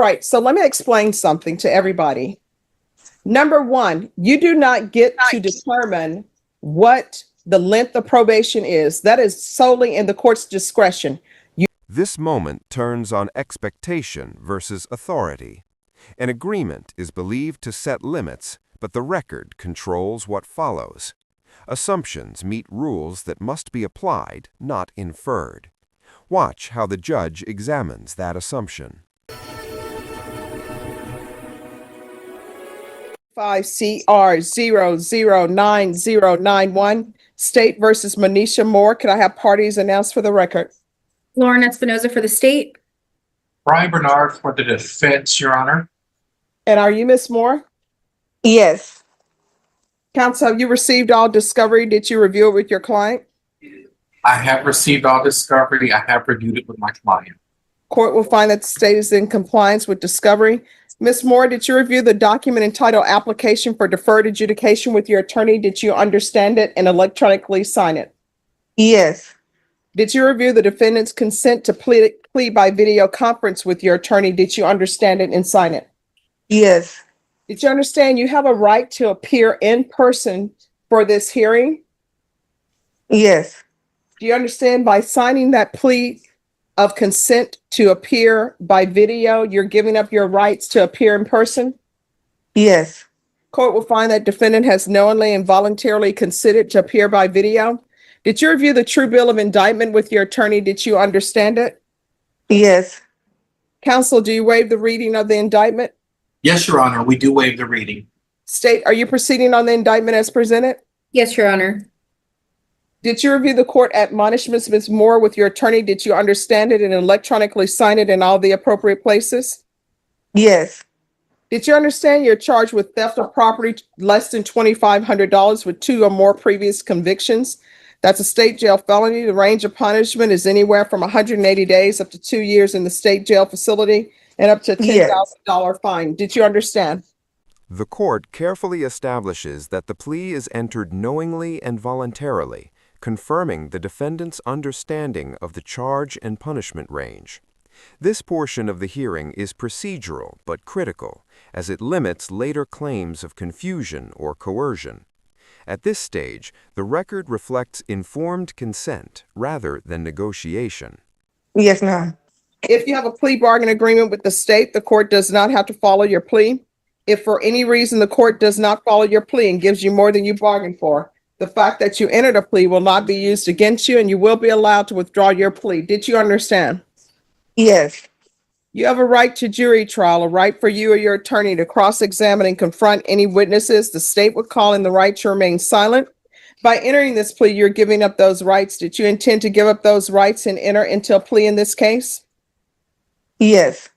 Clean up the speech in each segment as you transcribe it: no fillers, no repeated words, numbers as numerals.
Right, so let me explain something to everybody. Number one, you do not get to determine what the length of probation is. That is solely in the court's discretion. This moment turns on expectation versus authority. An agreement is believed to set limits, but the record controls what follows. Assumptions meet rules that must be applied, not inferred. Watch how the judge examines that assumption. 5CR009091, State versus Manisha Moore. Could I have parties announced for the record? Lauren Espinoza for the state. Brian Bernard for the defense, Your Honor. And are you Miss Moore? Yes. Counsel, have you received all discovery? Did you review it with your client? I have received all discovery. I have reviewed it with my client. Court will find that the state is in compliance with discovery. Ms. Moore, did you review the document entitled Application for Deferred Adjudication with your attorney? Did you understand it and electronically sign it? Yes. Did you review the defendant's consent to plea by video conference with your attorney? Did you understand it and sign it? Yes. Did you understand you have a right to appear in person for this hearing? Yes. Do you understand by signing that plea of consent to appear by video, you're giving up your rights to appear in person? Yes. Court will find that defendant has knowingly and voluntarily consented to appear by video. Did you review the true bill of indictment with your attorney? Did you understand it? Yes. Counsel, do you waive the reading of the indictment? Yes, Your Honor, we do waive the reading. State, are you proceeding on the indictment as presented? Yes, Your Honor. Did you review the court admonishments, Ms. Moore, with your attorney? Did you understand it and electronically sign it in all the appropriate places? Yes. Did you understand you're charged with theft of property less than $2,500 with 2 or more previous convictions? That's a state jail felony. The range of punishment is anywhere from 180 days up to 2 years in the state jail facility and up to a $10,000 fine. Did you understand? The court carefully establishes that the plea is entered knowingly and voluntarily, confirming the defendant's understanding of the charge and punishment range. This portion of the hearing is procedural but critical, as it limits later claims of confusion or coercion. At this stage, the record reflects informed consent rather than negotiation. Yes, ma'am. If you have a plea bargain agreement with the state, the court does not have to follow your plea. If for any reason the court does not follow your plea and gives you more than you bargained for, the fact that you entered a plea will not be used against you and you will be allowed to withdraw your plea. Did you understand? Yes. You have a right to jury trial, a right for you or your attorney to cross-examine and confront any witnesses. The state would call in the right to remain silent. By entering this plea, you're giving up those rights. Did you intend to give up those rights and enter into a plea in this case? Yes.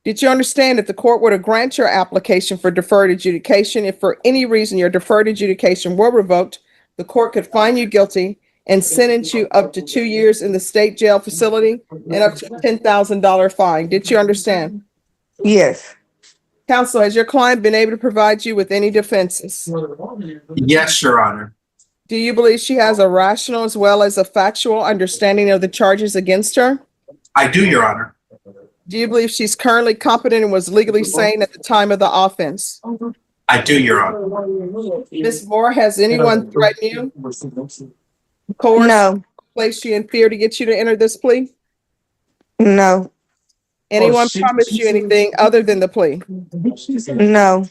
Did you understand if the court were to grant your application for deferred adjudication, if for any reason your deferred adjudication were revoked, the court could find you guilty and sentence you up to 2 years in the state jail facility and up to a $10,000 fine? Did you understand? Yes. Counsel, has your client been able to provide you with any defenses? Yes, Your Honor. Do you believe she has a rational as well as a factual understanding of the charges against her? I do, Your Honor. Do you believe she's currently competent and was legally sane at the time of the offense? I do, Your Honor. Ms. Moore, has anyone threatened you, coerced, No. placed you in fear to get you to enter this plea? No. Anyone promised you anything other than the plea? No.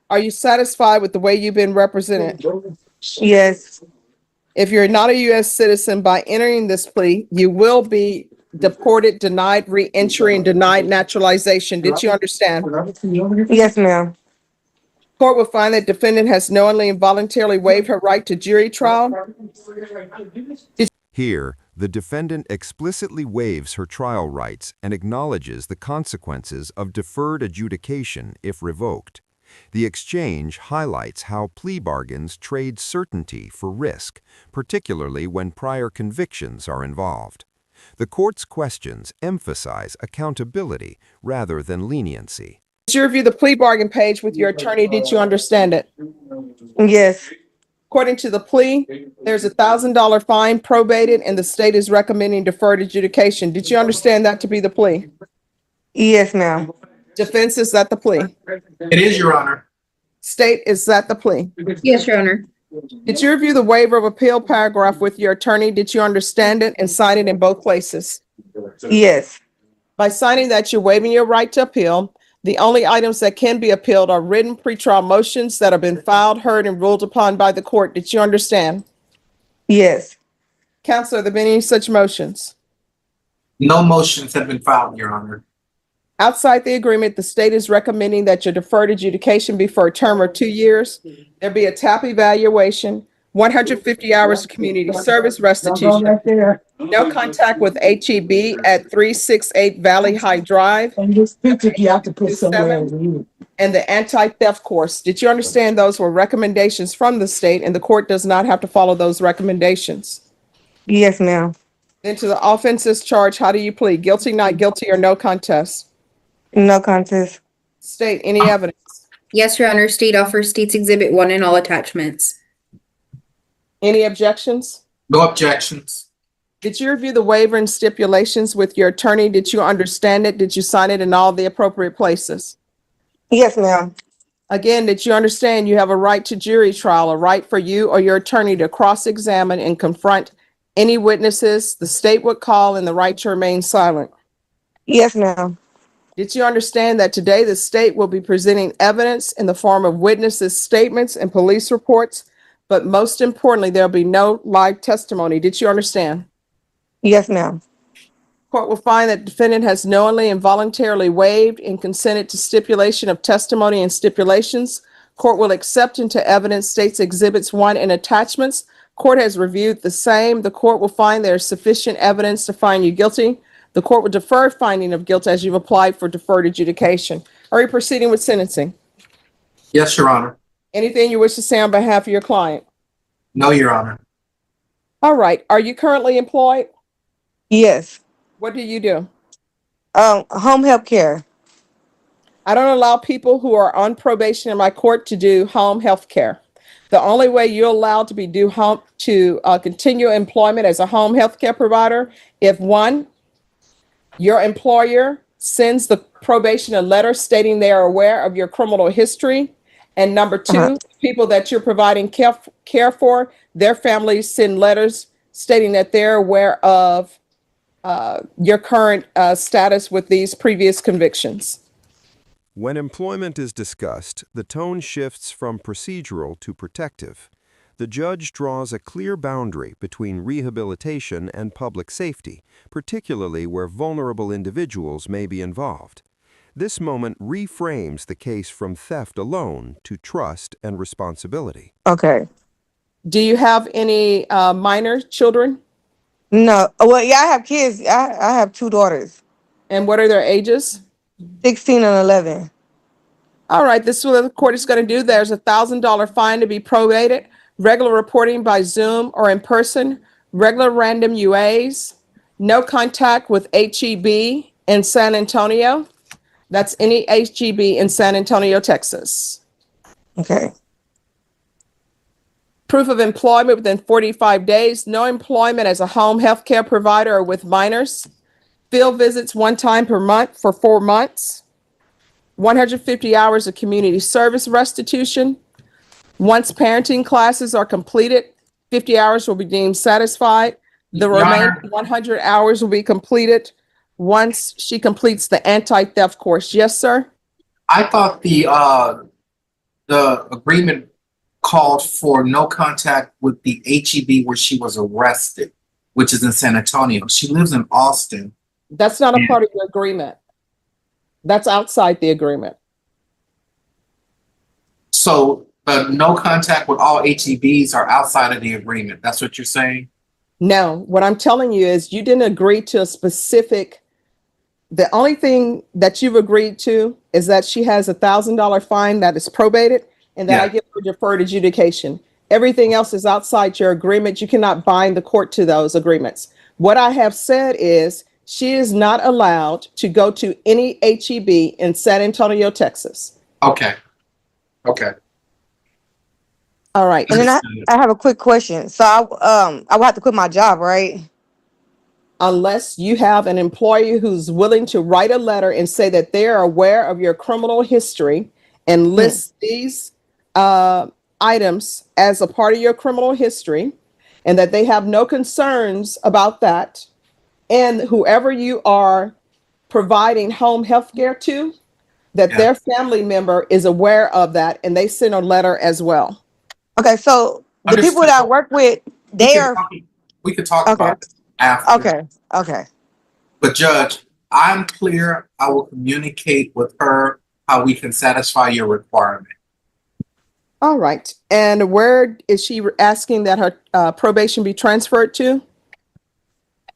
Are you satisfied with the way you've been represented? Yes. If you're not a U.S. citizen, by entering this plea, you will be deported, denied re-entry, and denied naturalization. Did you understand? Yes, ma'am. Court will find that defendant has knowingly and voluntarily waived her right to jury trial. Here, the defendant explicitly waives her trial rights and acknowledges the consequences of deferred adjudication if revoked. The exchange highlights how plea bargains trade certainty for risk, particularly when prior convictions are involved. The court's questions emphasize accountability rather than leniency. Did you review the plea bargain page with your attorney? Did you understand it? Yes. According to the plea, there's a $1,000 fine probated and the state is recommending deferred adjudication. Did you understand that to be the plea? Yes, ma'am. Defense, is that the plea? It is, Your Honor. State, is that the plea? Yes, Your Honor. Did you review the waiver of appeal paragraph with your attorney? Did you understand it and sign it in both places? Yes. By signing that, you're waiving your right to appeal. The only items that can be appealed are written pretrial motions that have been filed, heard, and ruled upon by the court. Did you understand? Yes. Counsel, have there been any such motions? No motions have been filed, Your Honor. Outside the agreement, the state is recommending that your deferred adjudication be for a term of 2 years. There be a TAP evaluation, 150 hours of community service restitution, no contact with HEB at 368 Valley High Drive, And this picture you have to put somewhere. and the anti-theft course. Did you understand those were recommendations from the state and the court does not have to follow those recommendations? Yes, ma'am. Then to the offenses charge, how do you plead? Guilty, not guilty, or no contest? No contest. State, any evidence? Yes, Your Honor. State offers State's Exhibit 1 and all attachments. Any objections? No objections. Did you review the waiver and stipulations with your attorney? Did you understand it? Did you sign it in all the appropriate places? Yes, ma'am. Again, did you understand you have a right to jury trial, a right for you or your attorney to cross-examine and confront any witnesses the state would call, and the right to remain silent? Yes, ma'am. Did you understand that today the state will be presenting evidence in the form of witnesses' statements and police reports, but most importantly, there'll be no live testimony? Did you understand? Yes, ma'am. Court will find that defendant has knowingly and voluntarily waived and consented to stipulation of testimony and stipulations. Court will accept into evidence State's Exhibits 1 and attachments. Court has reviewed the same. The court will find there is sufficient evidence to find you guilty. The court will defer finding of guilt as you've applied for deferred adjudication. Are you proceeding with sentencing? Yes, Your Honor. Anything you wish to say on behalf of your client? No, Your Honor. All right. Are you currently employed? Yes. What do you do? Home health care. I don't allow people who are on probation in my court to do home health care. The only way you're allowed to continue employment as a home health care provider, if one, your employer sends the probation a letter stating they are aware of your criminal history, and number two, people that you're providing care for, their families send letters stating that they're aware of your current status with these previous convictions. When employment is discussed, the tone shifts from procedural to protective. The judge draws a clear boundary between rehabilitation and public safety, particularly where vulnerable individuals may be involved. This moment reframes the case from theft alone to trust and responsibility. Okay. Do you have any minor children? No. Well, yeah, I have kids. I have 2 daughters, And what are their ages? 16 and 11. All right, this is what the court is going to do. There's a $1,000 fine to be prorated, regular reporting by Zoom or in person, regular random UAs, no contact with HEB in San Antonio. That's any HEB in San Antonio, Texas. Okay. Proof of employment within 45 days, no employment as a home health care provider or with minors, field visits 1 time per month for 4 months, 150 hours of community service restitution. Once parenting classes are completed, 50 hours will be deemed satisfied. The Your Honor. remaining 100 hours will be completed once she completes the anti-theft course. Yes, sir? I thought the agreement called for no contact with the HEB where she was arrested, which is in San Antonio. She lives in Austin. That's not a part of the agreement. That's outside the agreement. So no contact with all HEBs are outside of the agreement. That's what you're saying? No, what I'm telling you is you didn't agree to a specific. The only thing that you've agreed to is that she has a $1,000 fine that is probated and that Yeah. I give her deferred adjudication. Everything else is outside your agreement. You cannot bind the court to those agreements. What I have said is she is not allowed to go to any HEB in San Antonio, Texas. Okay. Okay. All right. And then I have a quick question. So I will have to quit my job, right? unless you have an employee who's willing to write a letter and say that they are aware of your criminal history and list these items as a part of your criminal history, and that they have no concerns about that, and whoever you are providing home health care to, that their family member is aware of that and they send a letter as well. Okay, so the people that I work with, they are We could talk okay. about it after. Okay. Okay. But Judge, I'm clear. I will communicate with her how we can satisfy your requirement. All right. And where is she asking that her probation be transferred to?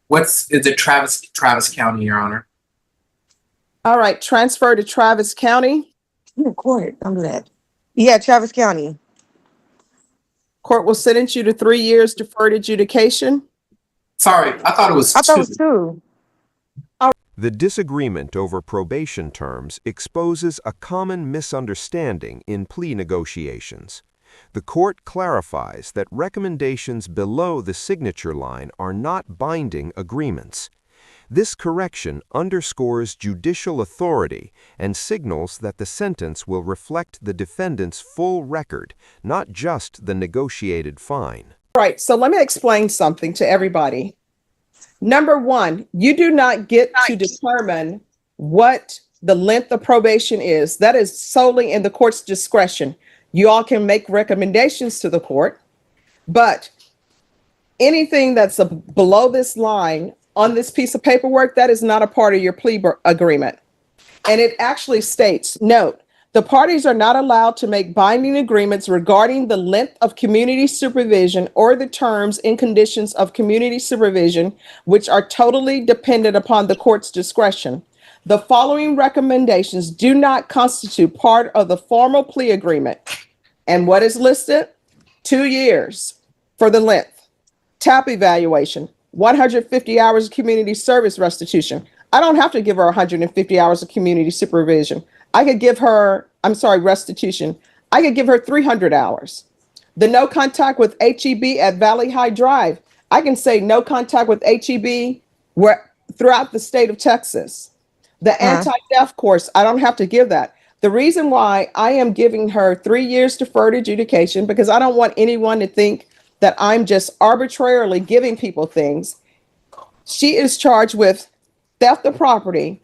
Is it Travis County, Your Honor? All right. Transfer to Travis County. Court, I'm glad. Yeah, Travis County. Court will sentence you to 3 years deferred adjudication. Sorry, I thought it was I thought it was 2. 2. The disagreement over probation terms exposes a common misunderstanding in plea negotiations. The court clarifies that recommendations below the signature line are not binding agreements. This correction underscores judicial authority and signals that the sentence will reflect the defendant's full record, not just the negotiated fine. All right. So let me explain something to everybody. Number one, you do not get to determine what the length of probation is. That is solely in the court's discretion. You all can make recommendations to the court, but anything that's below this line on this piece of paperwork, that is not a part of your plea agreement. And it actually states, note, the parties are not allowed to make binding agreements regarding the length of community supervision or the terms and conditions of community supervision, which are totally dependent upon the court's discretion. The following recommendations do not constitute part of the formal plea agreement. And what is listed? 2 years for the length. TAP evaluation, 150 hours of community service restitution. I don't have to give her 150 hours of community supervision. I could give her, restitution. I could give her 300 hours. The no contact with HEB at Valley High Drive. I can say no contact with HEB throughout the state of Texas. The anti-theft course, I don't have to give that. The reason why I am giving her 3 years deferred adjudication, because I don't want anyone to think that I'm just arbitrarily giving people things. She is charged with theft of property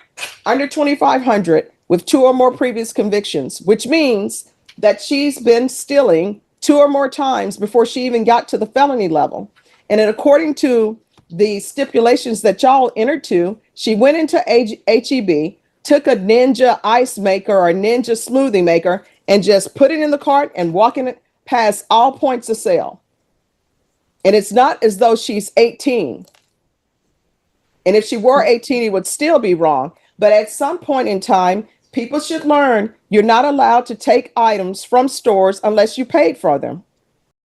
under $2,500 with 2 or more previous convictions, which means that she's been stealing 2 or more times before she even got to the felony level. And according to the stipulations that y'all entered to, she went into HEB, took a Ninja ice maker or Ninja smoothie maker and just put it in the cart and walking it past all points of sale. And it's not as though she's 18. And if she were 18, it would still be wrong. But at some point in time, people should learn you're not allowed to take items from stores unless you paid for them.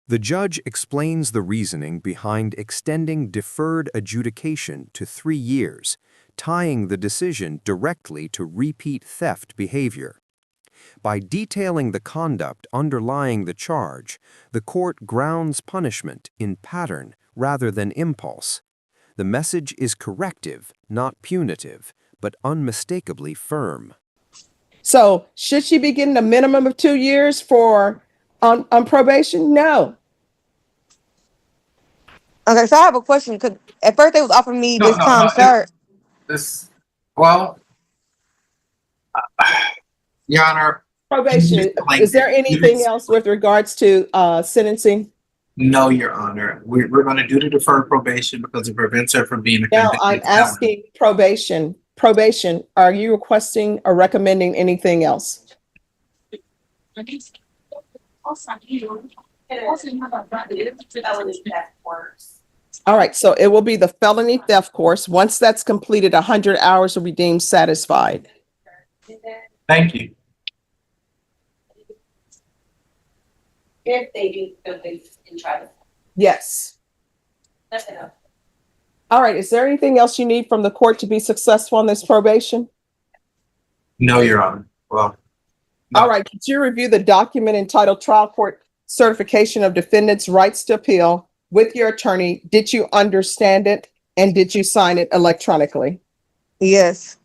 The judge explains the reasoning behind extending deferred adjudication to 3 years, tying the decision directly to repeat theft behavior. By detailing the conduct underlying the charge, the court grounds punishment in pattern rather than impulse. The message is corrective, not punitive, but unmistakably firm. So should she be getting a minimum of 2 years on probation? No. Okay, so I have a question. Cause at first they was offering me No, this no, time, no, sir. Your Honor. Probation. Is there anything else with regards to sentencing? No, Your Honor. We're going to do the deferred probation because it prevents her from being a No, convicted I'm felon. asking probation. Probation, are you requesting or recommending anything else? All right, so it will be the felony theft course. Once that's completed, 100 hours will be deemed satisfied. Thank you. If they do something in Travis. Yes. That's enough. All right, is there anything else you need from the court to be successful on this probation? No, Your Honor. Well, no. All right, could you review the document entitled Trial Court Certification of Defendant's Rights to Appeal with your attorney? Did you understand it? And did you sign it electronically? Yes.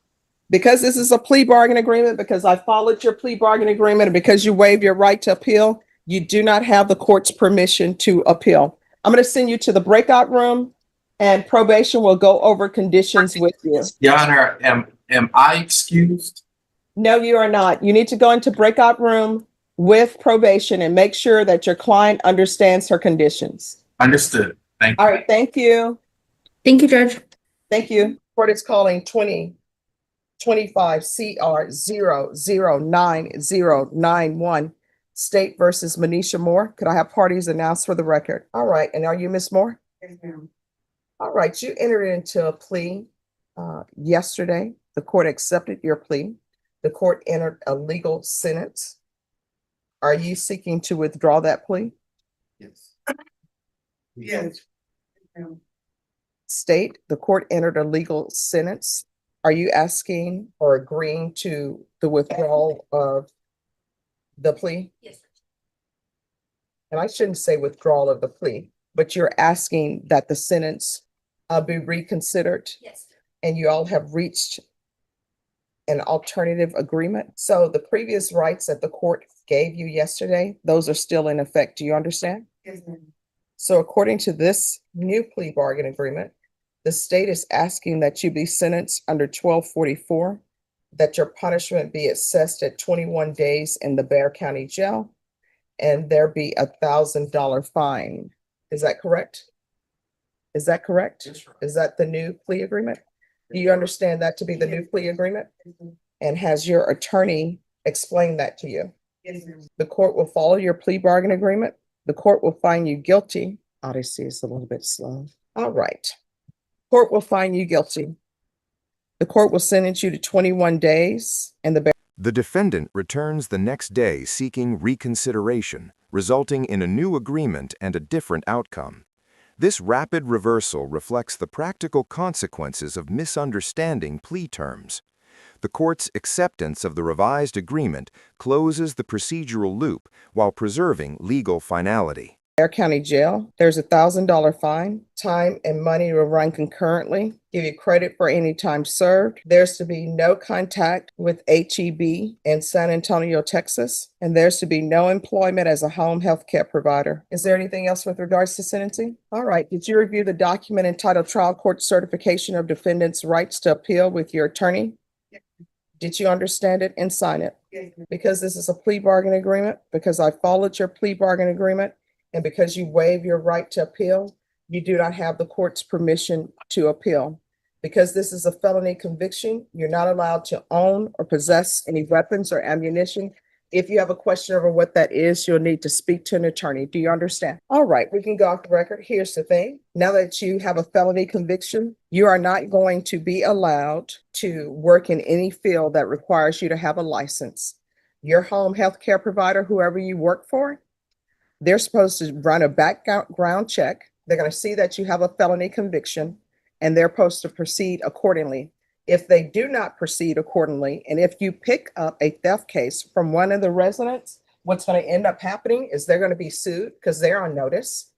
Because this is a plea bargain agreement, because I followed your plea bargain agreement, and because you waived your right to appeal, you do not have the court's permission to appeal. I'm going to send you to the breakout room, and probation will go over conditions with you. Your Honor, am I excused? No, you are not. You need to go into breakout room with probation and make sure that your client understands her conditions. Understood. Thank you. All right, thank you. Thank you, Judge. Thank you. Court is calling 2025 CR 0099091 State versus Manisha Moore. Could I have parties announced for the record? All right, and are you Miss Moore? Yes, ma'am. All right, you entered into a plea yesterday. The court accepted your plea. The court entered a legal sentence. Are you seeking to withdraw that plea? Yes. Yes. Ma'am. State, the court entered a legal sentence. Are you asking or agreeing to the withdrawal of the plea? Yes. And I shouldn't say withdrawal of the plea, but you're asking that the sentence be reconsidered, Yes. and you all have reached an alternative agreement. So the previous rights that the court gave you yesterday, those are still in effect. Do you understand? Yes, ma'am. So according to this new plea bargain agreement, the state is asking that you be sentenced under 1244, that your punishment be assessed at 21 days in the Bexar County jail, and there be $1,000 fine. Is that correct? Is that correct? Yes, sir. Is that the new plea agreement? Do you understand that to be the new plea agreement? And has your attorney explained that to you? Yes, ma'am. The court will follow your plea bargain agreement. The court will find you guilty. Odyssey is a little bit slow. All right. Court will find you guilty. The court will sentence you to 21 days in the The defendant returns the next day seeking reconsideration, resulting in a new agreement and a different outcome. This rapid reversal reflects the practical consequences of misunderstanding plea terms. The court's acceptance of the revised agreement closes the procedural loop while preserving legal finality. Bexar County Jail. There's $1,000 fine. Time and money will run concurrently. Give you credit for any time served. There's to be no contact with HEB in San Antonio, Texas, and there's to be no employment as a home health care provider. Is there anything else with regards to sentencing? All right. Did you review the document entitled Trial Court Certification of Defendant's Rights to Appeal with your attorney? Yes. Did you understand it and sign it? Yes, ma'am. Because this is a plea bargain agreement, because I followed your plea bargain agreement, and because you waive your right to appeal, you do not have the court's permission to appeal. Because this is a felony conviction, you're not allowed to own or possess any weapons or ammunition. If you have a question over what that is, you'll need to speak to an attorney. Do you understand? All right, we can go off the record. Here's the thing. Now that you have a felony conviction, you are not going to be allowed to work in any field that requires you to have a license. Your home health care provider, whoever you work for, they're supposed to run a background check. They're going to see that you have a felony conviction, and they're supposed to proceed accordingly. If they do not proceed accordingly, and if you pick up a theft case from one of the residents, what's going to end up happening is they're going to be sued because they're on notice.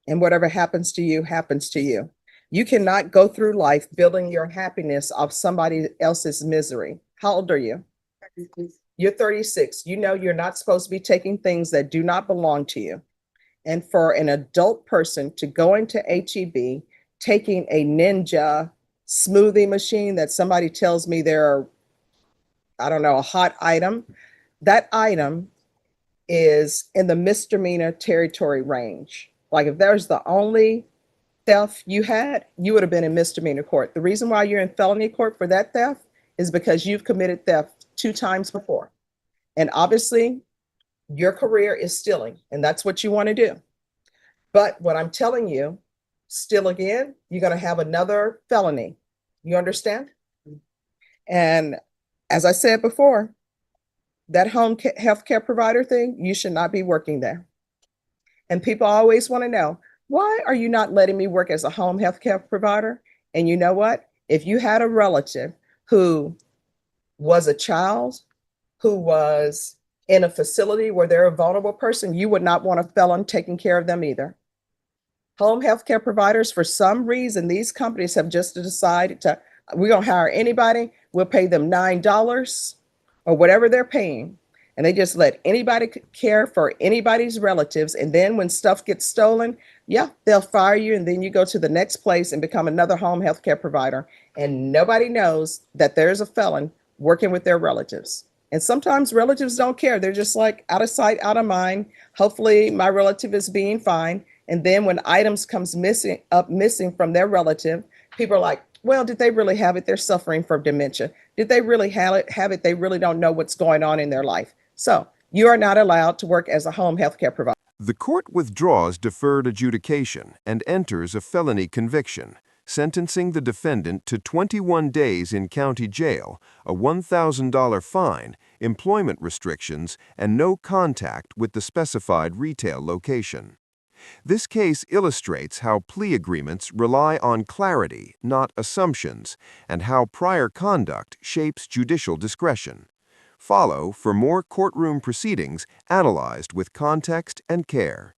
And whatever happens to you, happens to you. You cannot go through life building your happiness off somebody else's misery. How old are you? You're 36. You know you're not supposed to be taking things that do not belong to you. And for an adult person to go into HEB, taking a Ninja smoothie machine that somebody tells me they're, I don't know, a hot item, that item is in the misdemeanor territory range. Like if there's the only theft you had, you would have been in misdemeanor court. The reason why you're in felony court for that theft is because you've committed theft 2 times before. And obviously, your career is stealing, and that's what you want to do. But what I'm telling you, steal again, you're going to have another felony. You understand? And as I said before, that home health care provider thing, you should not be working there. And people always want to know, why are you not letting me work as a home health care provider? And you know what? If you had a relative who was a child, who was in a facility where they're a vulnerable person, you would not want a felon taking care of them either. Home health care providers, for some reason, these companies have just decided to, we're gonna hire anybody, we'll pay them $9 or whatever they're paying. And they just let anybody care for anybody's relatives. And then when stuff gets stolen, yeah, they'll fire you. And then you go to the next place and become another home health care provider. And nobody knows that there's a felon working with their relatives. And sometimes relatives don't care. They're just like out of sight, out of mind. Hopefully my relative is being fine. And then when items comes missing from their relative, people are like, well, did they really have it? They're suffering from dementia. Did they really have it? They really don't know what's going on in their life. So you are not allowed to work as a home health care provider. The court withdraws deferred adjudication and enters a felony conviction, sentencing the defendant to 21 days in county jail, a $1,000 fine, employment restrictions, and no contact with the specified retail location. This case illustrates how plea agreements rely on clarity, not assumptions, and how prior conduct shapes judicial discretion. Follow for more courtroom proceedings analyzed with context and care.